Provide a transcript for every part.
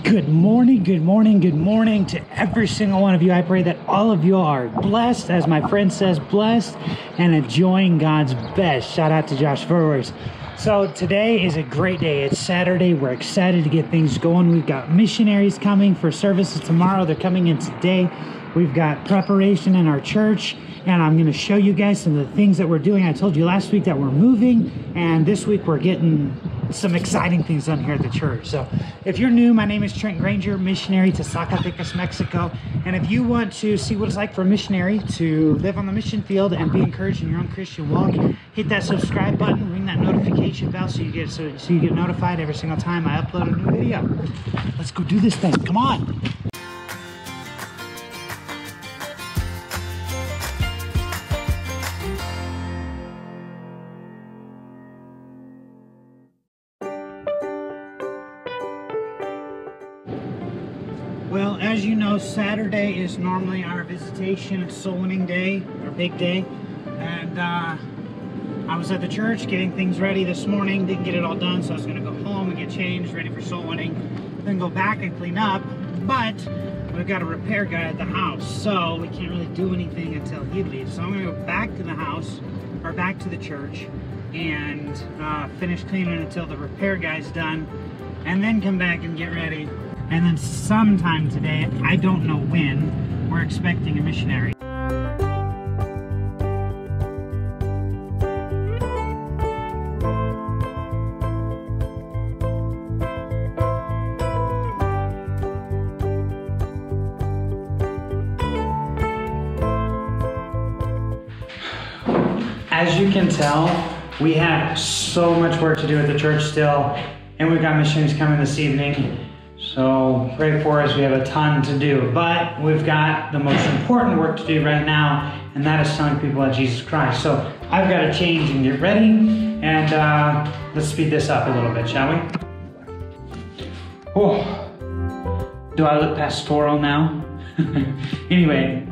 Good morning to every single one of you. I pray that all of you are blessed, as my friend says, blessed and enjoying God's best. Shout out to Josh Verwers. So today is a great day. It's Saturday. We're excited to get things going. We've got missionaries coming for services tomorrow. They're coming in today. We've got preparation in our church, and I'm going to show you guys some of the things that we're doing. I told you last week that we're moving, and this week we're getting some exciting things done here at the church. So if you're new, my name is Trent Granger, missionary to Zacatecas, Mexico. And if you want to see what it's like for a missionary to live on the mission field and be encouraged in your own Christian walk, hit that subscribe button, ring that notification bell so you get notified every single time I upload a new video. Let's go do this thing. Come on. Well, as you know, Saturday is normally our visitation and soul winning day, our big day. And I was at the church getting things ready this morning, didn't get it all done, so I was going to go home and get changed, ready for soul winning, then go back and clean up. But we've got a repair guy at the house, so we can't really do anything until he leaves. So I'm going to go back to the house, or back to the church, and finish cleaning until the repair guy's done, and then come back and get ready. And then sometime today, I don't know when, we're expecting a missionary. As you can tell, we have so much work to do at the church still, and we've got missionaries coming this evening. So pray for us, we have a ton to do, but we've got the most important work to do right now, and that is telling people about Jesus Christ. So I've got to change and get ready, and let's speed this up a little bit, shall we? Oh, do I look pastoral now? Anyway,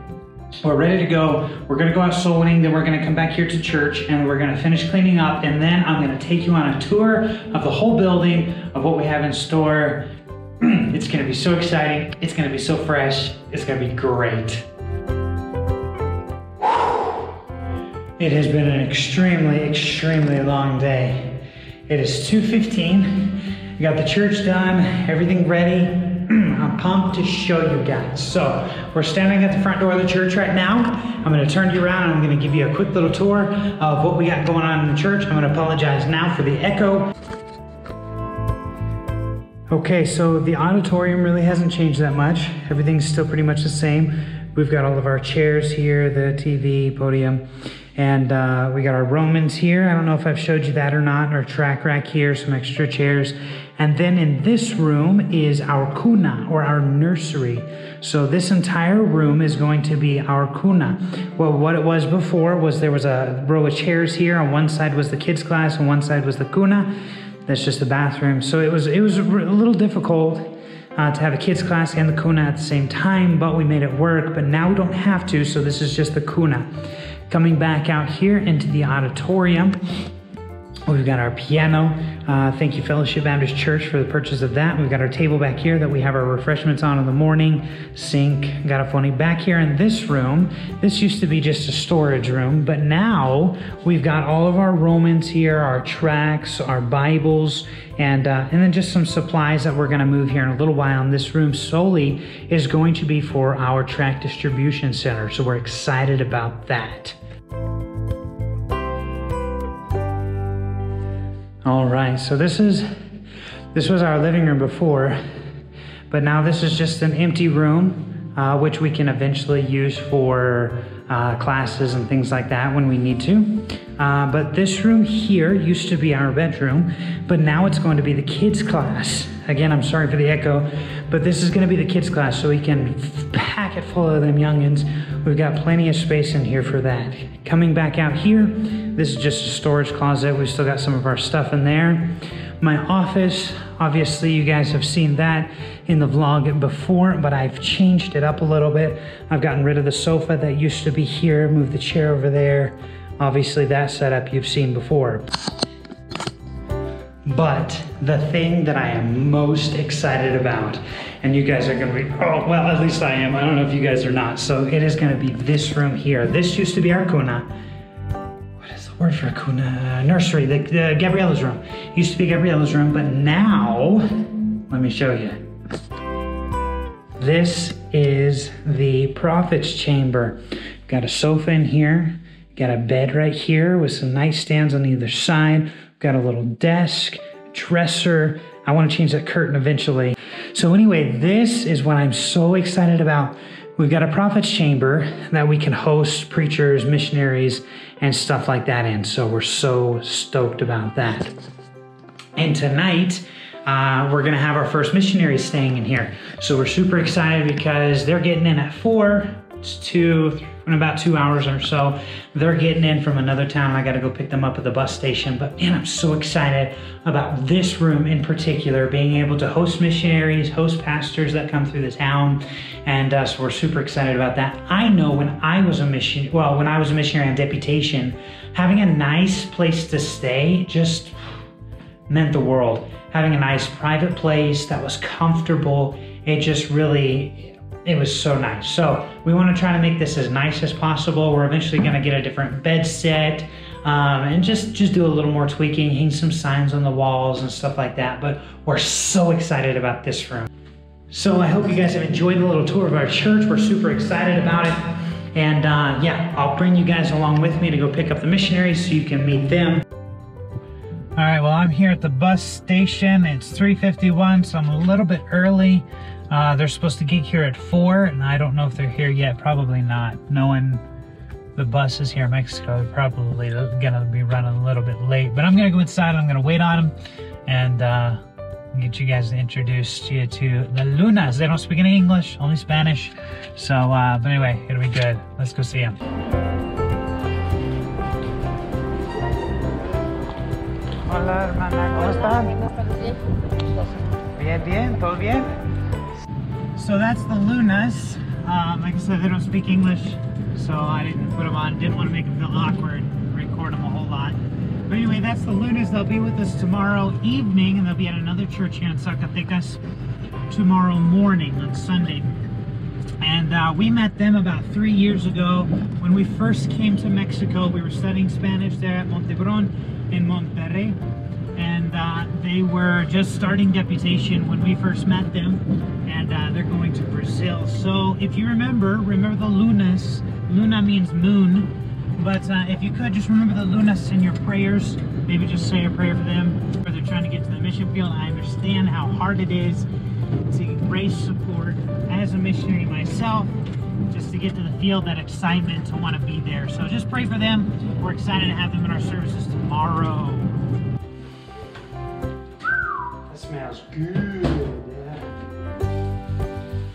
we're ready to go. We're going to go out soul winning, then we're going to come back here to church, and we're going to finish cleaning up, and then I'm going to take you on a tour of the whole building, of what we have in store. It's going to be so exciting. It's going to be so fresh. It's going to be great. It has been an extremely long day. It is 2:15. We got the church done, everything ready. I'm pumped to show you guys. So we're standing at the front door of the church right now. I'm going to turn you around and I'm going to give you a quick little tour of what we got going on in the church. I'm going to apologize now for the echo. Okay, so the auditorium really hasn't changed that much. Everything's still pretty much the same. We've got all of our chairs here, the TV, podium, and we got our Romans here. I don't know if I've showed you that or not. Our track rack here, some extra chairs. And then in this room is our cuna, or our nursery. So this entire room is going to be our cuna. Well, what it was before was there was a row of chairs here. On one side was the kids' class, and one side was the cuna. That's just the bathroom. So it was a little difficult to have a kids class and the cuna at the same time, but we made it work. But now we don't have to, so this is just the cuna. Coming back out here into the auditorium, we've got our piano. Thank you, Fellowship Baptist Church, for the purchase of that. We've got our table back here that we have our refreshments on in the morning. Sink, got a phony back here in this room. This used to be just a storage room, but now we've got all of our Romans here, our tracts, our Bibles, and then just some supplies that we're going to move here in a little while. And this room solely is going to be for our tract distribution center, so we're excited about that. All right, so this was our living room before, but now this is just an empty room, which we can eventually use for classes and things like that when we need to. But this room here used to be our bedroom, but now it's going to be the kids' class. Again, I'm sorry for the echo, but this is going to be the kids' class, so we can pack it full of them youngins. We've got plenty of space in here for that. Coming back out here, this is just a storage closet. We've still got some of our stuff in there. My office, obviously you guys have seen that in the vlog before, but I've changed it up a little bit. I've gotten rid of the sofa that used to be here, moved the chair over there. Obviously that setup you've seen before. But the thing that I am most excited about, and you guys are gonna be, oh, well, at least I am. I don't know if you guys are not. So it is gonna be this room here. This used to be our cuna. What is the word for a cuna? Nursery, the Gabriella's room. Used to be Gabriella's room, but now, let me show you. This is the prophet's chamber. Got a sofa in here. Got a bed right here with some nightstands on either side. Got a little desk, dresser. I want to change that curtain eventually. So anyway, this is what I'm so excited about. We've got a prophet's chamber that we can host preachers, missionaries, and stuff like that in. So we're so stoked about that. And tonight, we're gonna have our first missionaries staying in here. So we're super excited because they're getting in at 4. It's in about 2 hours or so. They're getting in from another town. I gotta go pick them up at the bus station. But man, I'm so excited about this room in particular, being able to host missionaries, host pastors that come through the town. And so we're super excited about that. I know when I was a missionary on deputation, having a nice place to stay just meant the world. Having a nice private place that was comfortable, it just really, it was so nice. So we want to try to make this as nice as possible. We're eventually going to get a different bed set and just do a little more tweaking, hang some signs on the walls and stuff like that. But we're so excited about this room. So I hope you guys have enjoyed the little tour of our church. We're super excited about it. And yeah, I'll bring you guys along with me to go pick up the missionaries so you can meet them. All right, well, I'm here at the bus station. It's 3:51, so I'm a little bit early. They're supposed to get here at 4, and I don't know if they're here yet. Probably not. Knowing the buses here in Mexico, they're probably gonna be running a little bit late. But I'm gonna go inside, I'm gonna wait on them, and get you guys introduced you to the Lunas. They don't speak any English, only Spanish. So, but anyway, it'll be good. Let's go see them. Hola hermana, ¿cómo están? Bien, bien, todo bien? So that's the Lunas. Like I said, they don't speak English, so I didn't put them on. Didn't want to make them feel awkward, record them a whole lot. But anyway, that's the Lunas. They'll be with us tomorrow evening, and they'll be at another church here in Zacatecas tomorrow morning on Sunday. And we met them about 3 years ago when we first came to Mexico. We were studying Spanish there at Montebron in Monterrey, and they were just starting deputation when we first met them, and they're going to Brazil. So if you remember the Lunas. Luna means moon, but if you could just remember the Lunas in your prayers, maybe just say a prayer for them, or they're trying to get to the mission field. I understand how hard it is to raise support as a missionary myself, just to get to the field, that excitement to want to be there. So just pray for them. We're excited to have them in our services tomorrow. That smells good.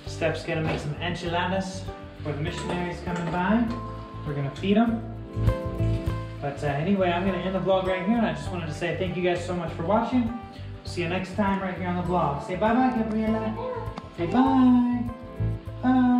Steph's gonna make some enchiladas for the missionaries coming by. We're gonna feed them. But anyway, I'm gonna end the vlog right here, and I just wanted to say thank you guys so much for watching. See you next time right here on the vlog. Say bye-bye, Gabriella. Say bye. Bye.